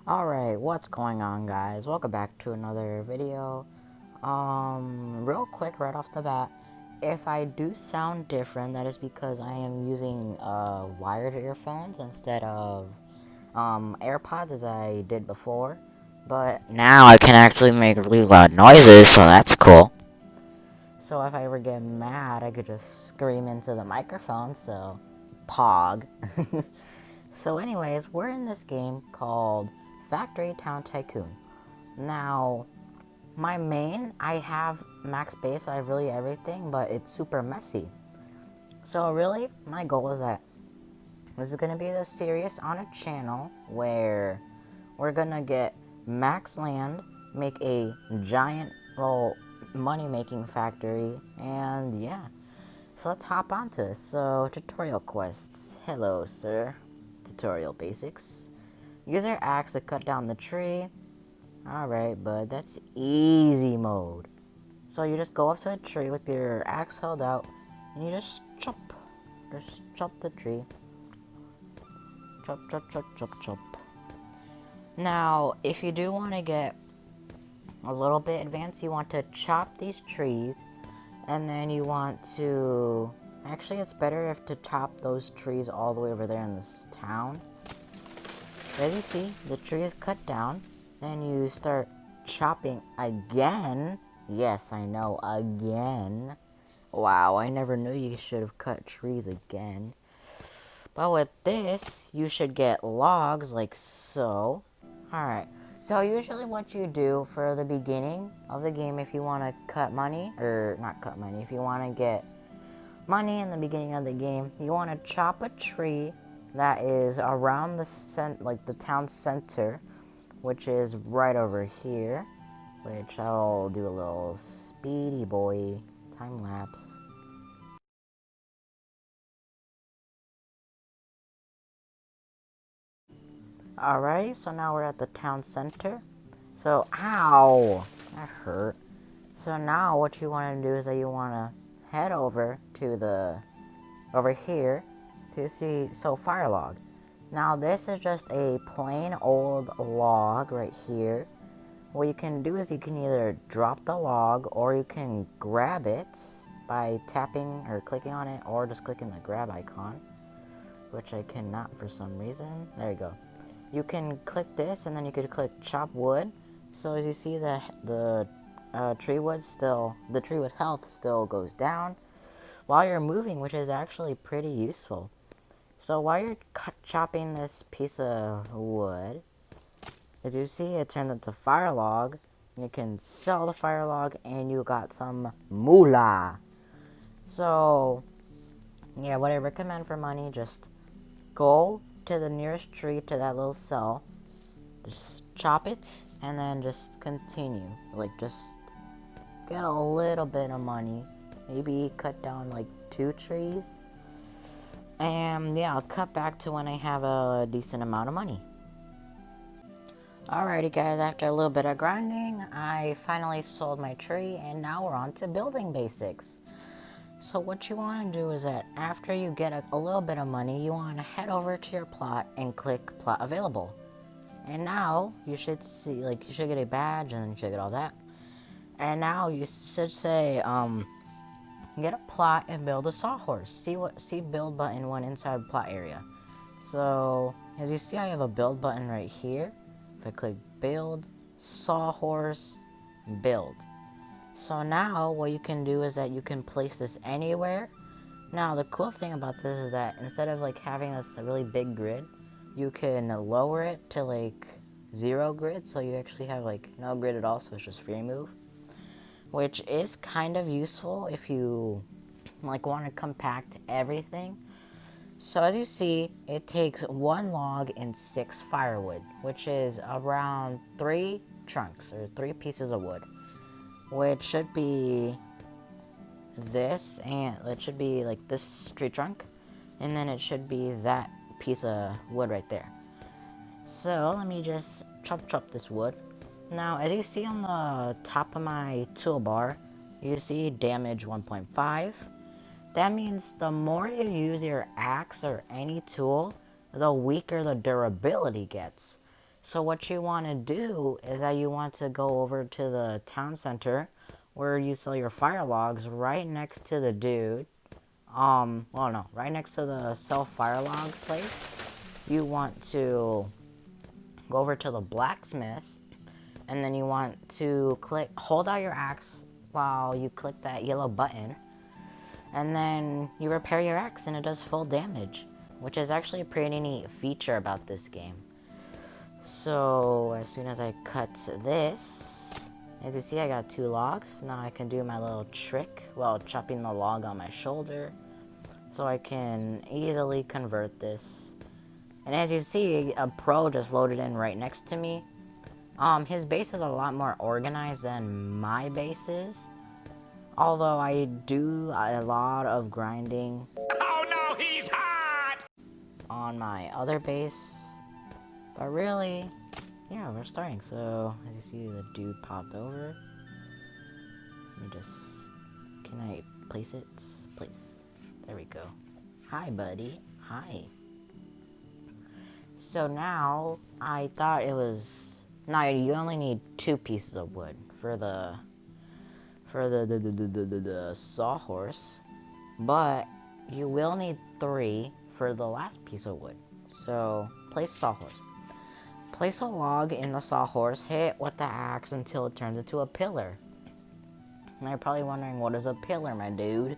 Alright, what's going on, guys? Welcome back to another video. Real quick right off the bat, if I do sound different, that is because I am using wired earphones instead of AirPods as I did before. But now I can actually make really loud noises, so that's cool. So if I ever get mad, I could just scream into the microphone, so pog. So anyways, we're in this game called Factory Town Tycoon. Now, my main, I have max base, I have really everything, but it's super messy. So really, my goal is that this is going to be the series on a channel where we're going to get max land, make a giant, money-making factory, and yeah. So let's hop onto this. So, tutorial quests. Hello, sir. Tutorial basics. Use your axe to cut down the tree. Alright, bud, that's easy mode. So you just go up to a tree with your axe held out, and you just chop. Just chop the tree. Chop, chop, chop, chop, chop. Now, if you do want to get a little bit advanced, you want to chop these trees, and then you want to... Actually, it's better if to chop those trees all the way over there in this town. As you see, the tree is cut down. Then you start chopping again. Yes, I know, again. Wow, I never knew you should have cut trees again. But with this, you should get logs like so. Alright, so usually what you do for the beginning of the game, if you want to cut money, or not cut money, if you want to get money in the beginning of the game, you want to chop a tree that is around the town center, which is right over here, which I'll do a little speedy boy time lapse. Alrighty, so now we're at the town center. So, ow, that hurt. So now what you want to do is that you want to head over to over here to see, so fire log. Now this is just a plain old log right here. What you can do is you can either drop the log or you can grab it by tapping or clicking on it, or just clicking the grab icon, which I cannot for some reason. There you go. You can click this and then you could click chop wood. So as you see, the tree wood health still goes down while you're moving, which is actually pretty useful. So while you're chopping this piece of wood, as you see, it turned into fire log. You can sell the fire log and you got some moolah. So, yeah, what I recommend for money, just go to the nearest tree to that little cell, just chop it, and then just continue. Like, just get a little bit of money. Maybe cut down like 2 trees. And yeah, I'll cut back to when I have a decent amount of money. Alrighty guys, after a little bit of grinding, I finally sold my tree, and now we're on to building basics. So what you want to do is that after you get a little bit of money, you want to head over to your plot and click plot available. And now you should see, like, you should get a badge and then you should get all that. And now you should say, get a plot and build a sawhorse. See build button when inside the plot area. So as you see, I have a build button right here. If I click build, sawhorse, build. So now what you can do is that you can place this anywhere. Now the cool thing about this is that instead of like having this really big grid, you can lower it to like 0 grid, so you actually have like no grid at all, so it's just free move, which is kind of useful if you like want to compact everything. So as you see, it takes 1 log and 6 firewood, which is around 3 trunks or 3 pieces of wood, which should be this, and it should be like this tree trunk, and then it should be that piece of wood right there. So let me just chop this wood. Now as you see on the top of my toolbar, you see damage 1.5. That means the more you use your axe or any tool, the weaker the durability gets. So what you want to do is that you want to go over to the town center where you sell your fire logs right next to the dude. Well, no, right next to the sell fire log place. You want to go over to the blacksmith, and then you want to hold out your axe while you click that yellow button, and then you repair your axe and it does full damage, which is actually a pretty neat feature about this game. So as soon as I cut this, as you see, I got 2 logs. Now I can do my little trick while chopping the log on my shoulder, so I can easily convert this. And as you see, a pro just loaded in right next to me. His base is a lot more organized than my base is. Although I do a lot of grinding. Oh no, he's hot! On my other base. But really, yeah, we're starting. So, as you see, the dude popped over. So let me just, can I place it? Place. There we go. Hi, buddy. Hi. So now, I thought it was... No, you only need 2 pieces of wood for the sawhorse, but you will need 3 for the last piece of wood. So, place sawhorse. Place a log in the sawhorse, hit with the axe until it turns into a pillar. And you're probably wondering, what is a pillar, my dude?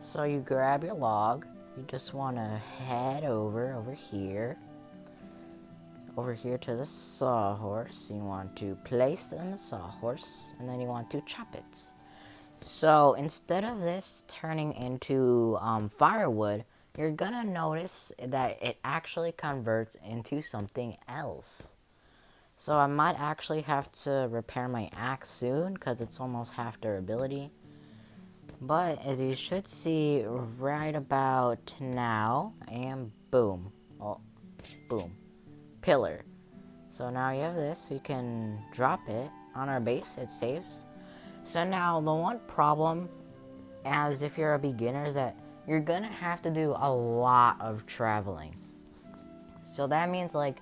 So you grab your log, you just want to head over here to the sawhorse. You want to place it in the sawhorse, and then you want to chop it. So instead of this turning into firewood, you're gonna notice that it actually converts into something else. So I might actually have to repair my axe soon, because it's almost half durability. But as you should see right about now, and boom. Oh, boom. Pillar. So now you have this, we can drop it on our base, it saves. So now the one problem, as if you're a beginner, is that you're gonna have to do a lot of traveling. So that means like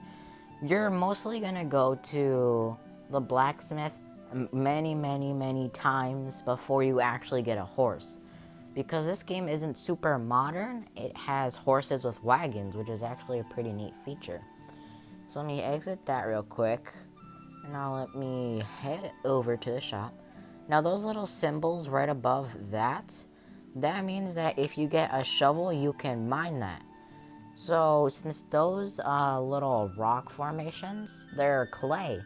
you're mostly gonna go to the blacksmith many times before you actually get a horse. Because this game isn't super modern, it has horses with wagons, which is actually a pretty neat feature. So let me exit that real quick, and now let me head over to the shop. Now those little symbols right above that means that if you get a shovel, you can mine that. So since those little rock formations, they're clay.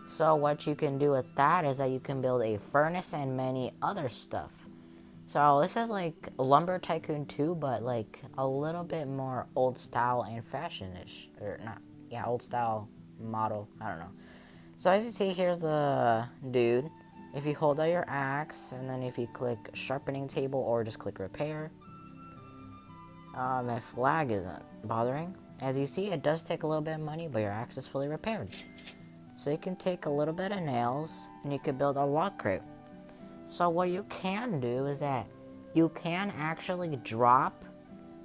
So what you can do with that is that you can build a furnace and many other stuff. So this is like Lumber Tycoon 2, but like a little bit more old style and fashion-ish. Or not, yeah, old style model, I don't know. So as you see, here's the dude. If you hold out your axe, and then if you click sharpening table or just click repair, if lag isn't bothering, as you see, it does take a little bit of money, but your axe is fully repaired. So you can take a little bit of nails, and you can build a log crate. So what you can do is that you can actually drop,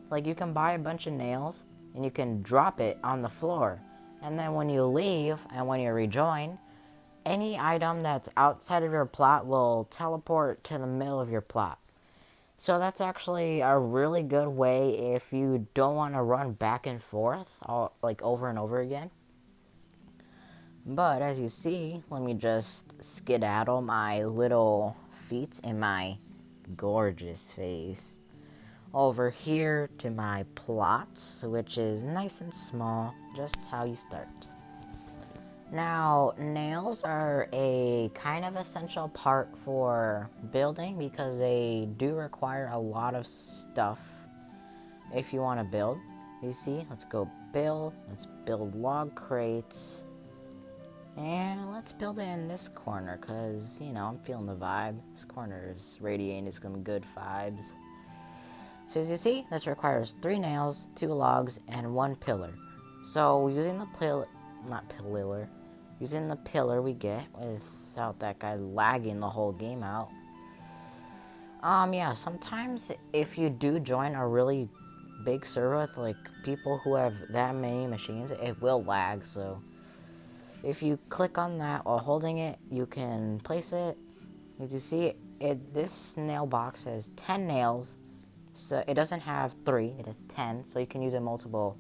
like you can buy a bunch of nails, and you can drop it on the floor. And then when you leave, and when you rejoin, any item that's outside of your plot will teleport to the middle of your plot. So that's actually a really good way if you don't want to run back and forth, like over and over again. But as you see, let me just skedaddle my little feet and my gorgeous face over here to my plot, which is nice and small, just how you start. Now, nails are a kind of essential part for building because they do require a lot of stuff if you want to build. You see, let's go build. Let's build log crates. And let's build it in this corner because, you know, I'm feeling the vibe. This corner is radiating some good vibes. So as you see, this requires 3 nails, 2 logs, and 1 pillar. So using the using the pillar we get without that guy lagging the whole game out. Yeah, sometimes if you do join a really big server with like people who have that many machines, it will lag, so If you click on that while holding it, you can place it. As you see, this nail box has 10 nails. So it doesn't have 3, it has 10. So you can use it multiple.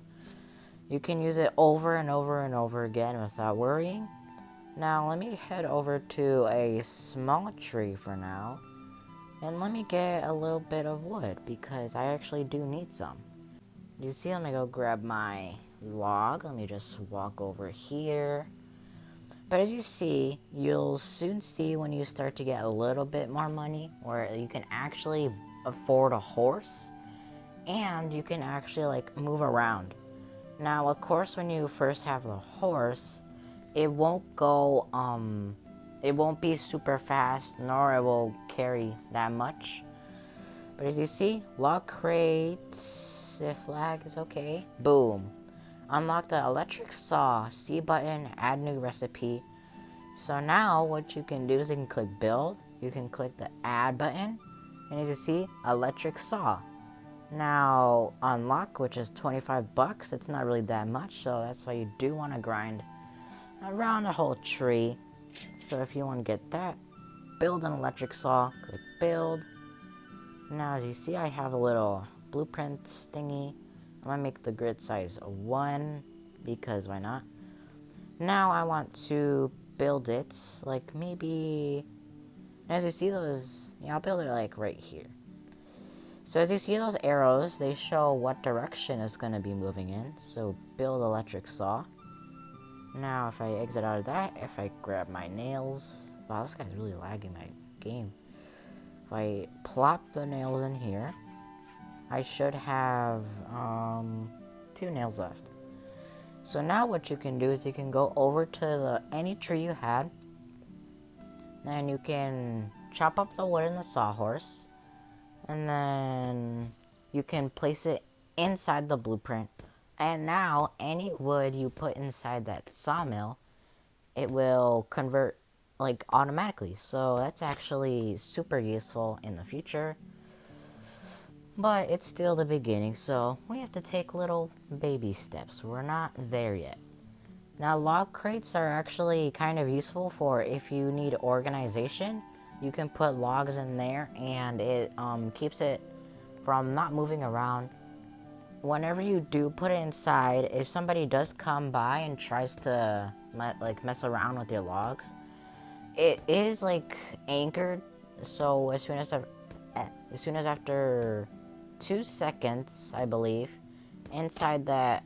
You can use it over and over and over again without worrying. Now let me head over to a small tree for now. And let me get a little bit of wood because I actually do need some. You see, let me go grab my log. Let me just walk over here. But as you see, you'll soon see when you start to get a little bit more money, where you can actually afford a horse, and you can actually like move around. Now, of course, when you first have the horse, it won't go, it won't be super fast, nor it will carry that much. But as you see, log crates, if lag is okay, boom. Unlock the electric saw, C button, add new recipe. So now what you can do is you can click build, you can click the add button, and as you see, electric saw. Now unlock, which is 25 bucks, it's not really that much, so that's why you do want to grind around the whole tree. So if you want to get that, build an electric saw, click build. Now as you see, I have a little blueprint thingy. I'm gonna make the grid size 1 because why not? Now I want to build it like maybe, as you see those, yeah, I'll build it like right here. So as you see those arrows, they show what direction it's gonna be moving in. So build electric saw. Now if I exit out of that, if I grab my nails, wow, this guy's really lagging my game. If I plop the nails in here, I should have 2 nails left. So now what you can do is you can go over to any tree you had, and you can chop up the wood in the sawhorse, and then you can place it inside the blueprint. And now any wood you put inside that sawmill, it will convert like automatically. So that's actually super useful in the future. But it's still the beginning, so we have to take little baby steps. We're not there yet. Now, log crates are actually kind of useful for if you need organization. You can put logs in there, and it keeps it from not moving around. Whenever you do put it inside, if somebody does come by and tries to mess around with your logs, it is like anchored. So as soon as after 2 seconds, I believe, inside that,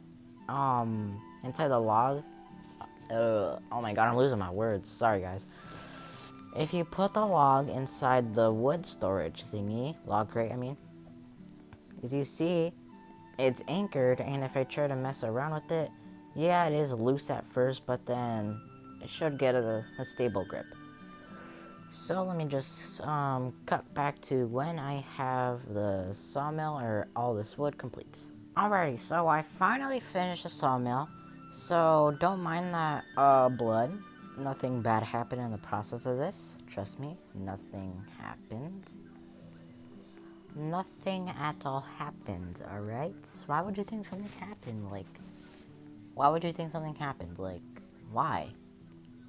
inside the log, oh my god, I'm losing my words, sorry guys. If you put the log inside the wood storage thingy, log crate I mean, as you see, it's anchored, and if I try to mess around with it, yeah, it is loose at first, but then it should get a stable grip. So let me just cut back to when I have the sawmill or all this wood complete. Alrighty, so I finally finished the sawmill. So don't mind that blood. Nothing bad happened in the process of this. Trust me, nothing happened. Nothing at all happened, alright? Why would you think something happened? Like, why would you think something happened? Like, why?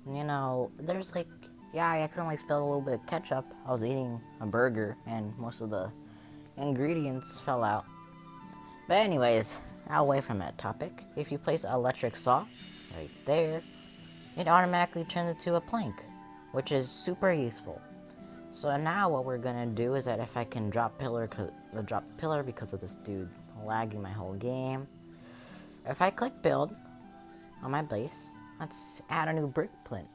You know, there's like, yeah, I accidentally spilled a little bit of ketchup. I was eating a burger and most of the ingredients fell out. But anyways, away from that topic, if you place an electric saw right there, it automatically turns into a plank, which is super useful. So now what we're gonna do is that if I can drop pillar because of this dude lagging my whole game. If I click build on my base, let's add a new blueprint.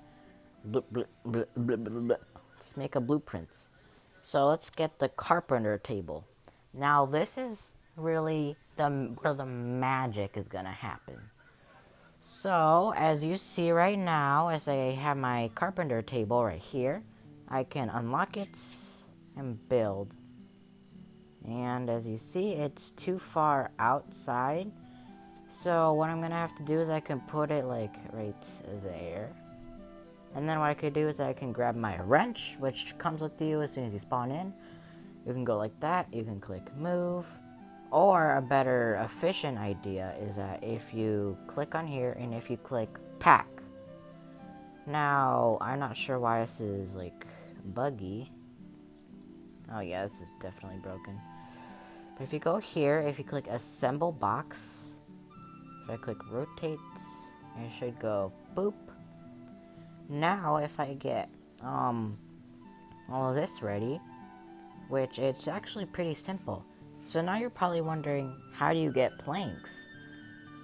Let's make a blueprint. So let's get the carpenter table. Now this is really where the magic is gonna happen. So as you see right now, as I have my carpenter table right here, I can unlock it and build. And as you see, it's too far outside. So what I'm gonna have to do is I can put it like right there. And then what I could do is I can grab my wrench, which comes with you as soon as you spawn in. You can go like that, you can click move. Or a better efficient idea is that if you click on here and if you click pack, Now, I'm not sure why this is, like, buggy. Oh yeah, this is definitely broken. But if you go here, if you click assemble box, if I click rotate, it should go boop. Now, if I get, all of this ready, which it's actually pretty simple. So now you're probably wondering, how do you get planks?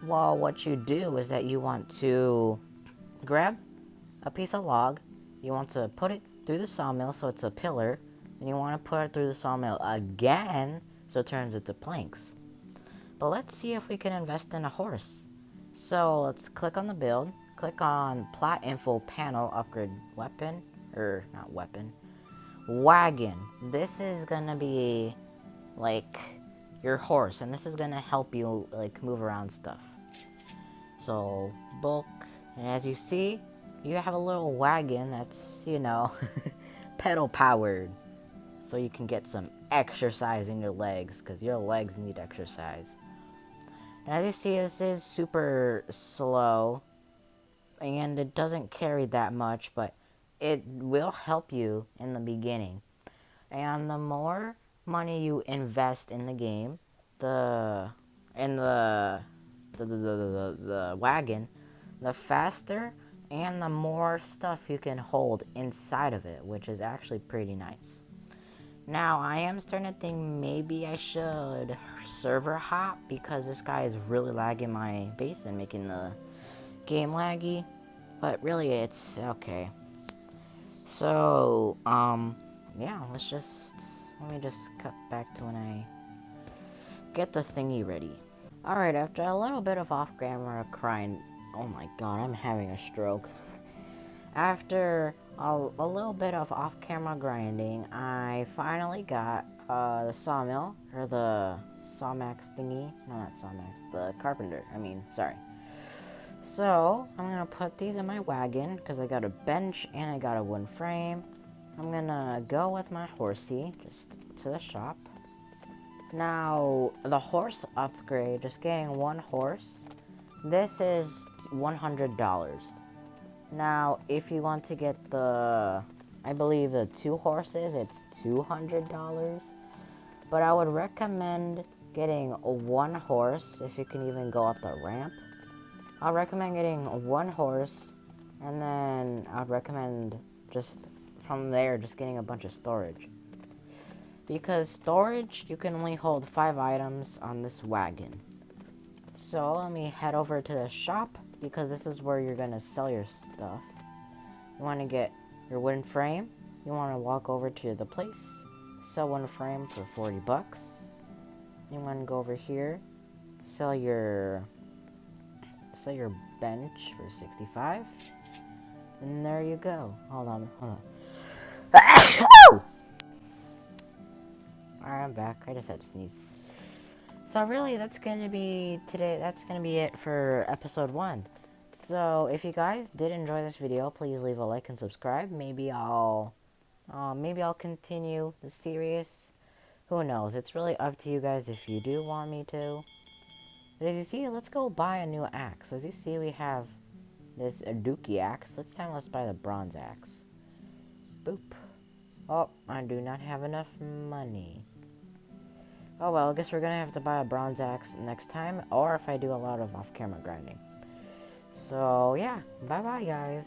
Well, what you do is that you want to grab a piece of log, you want to put it through the sawmill so it's a pillar, and you want to put it through the sawmill again so it turns into planks. But let's see if we can invest in a horse. So let's click on the build, click on plot info panel, upgrade weapon, or not weapon, wagon. This is gonna be like your horse, and this is gonna help you like move around stuff. So bulk, and as you see, you have a little wagon that's, you know, pedal powered, so you can get some exercise in your legs, because your legs need exercise. And as you see, this is super slow, and it doesn't carry that much, but it will help you in the beginning. And the more money you invest in the game, the wagon, the faster and the more stuff you can hold inside of it, which is actually pretty nice. Now, I am starting to think maybe I should server hop, because this guy is really lagging my base and making the game laggy, but really it's okay. So, yeah, let me just cut back to when I get the thingy ready. Alright, after a little bit of off-camera crying, oh my god, I'm having a stroke. After a little bit of off-camera grinding, I finally got the sawmill, or the sawmax thingy. No, not sawmax, the carpenter, sorry. So, I'm gonna put these in my wagon, because I got a bench and I got a wooden frame. I'm gonna go with my horsey, just to the shop. Now, the horse upgrade, just getting one horse, this is $100. Now, if you want to get I believe the 2 horses, it's $200. But I would recommend getting one horse, if you can even go up the ramp. I'll recommend getting one horse, and then I'd recommend just from there, just getting a bunch of storage. Because storage, you can only hold 5 items on this wagon. So let me head over to the shop, because this is where you're going to sell your stuff. You want to get your wooden frame. You want to walk over to the place, sell one frame for 40 bucks. You want to go over here, sell your bench for 65. And there you go. Hold on. Alright, I'm back. I just had to sneeze. So really, that's gonna be it for episode 1. So if you guys did enjoy this video, please leave a like and subscribe. Maybe I'll continue the series. Who knows? It's really up to you guys if you do want me to. But as you see, let's go buy a new axe. So as you see, we have this Dookie axe. Let's buy the bronze axe. Boop. Oh, I do not have enough money. Oh well, I guess we're gonna have to buy a bronze axe next time, or if I do a lot of off-camera grinding. So yeah, bye-bye guys.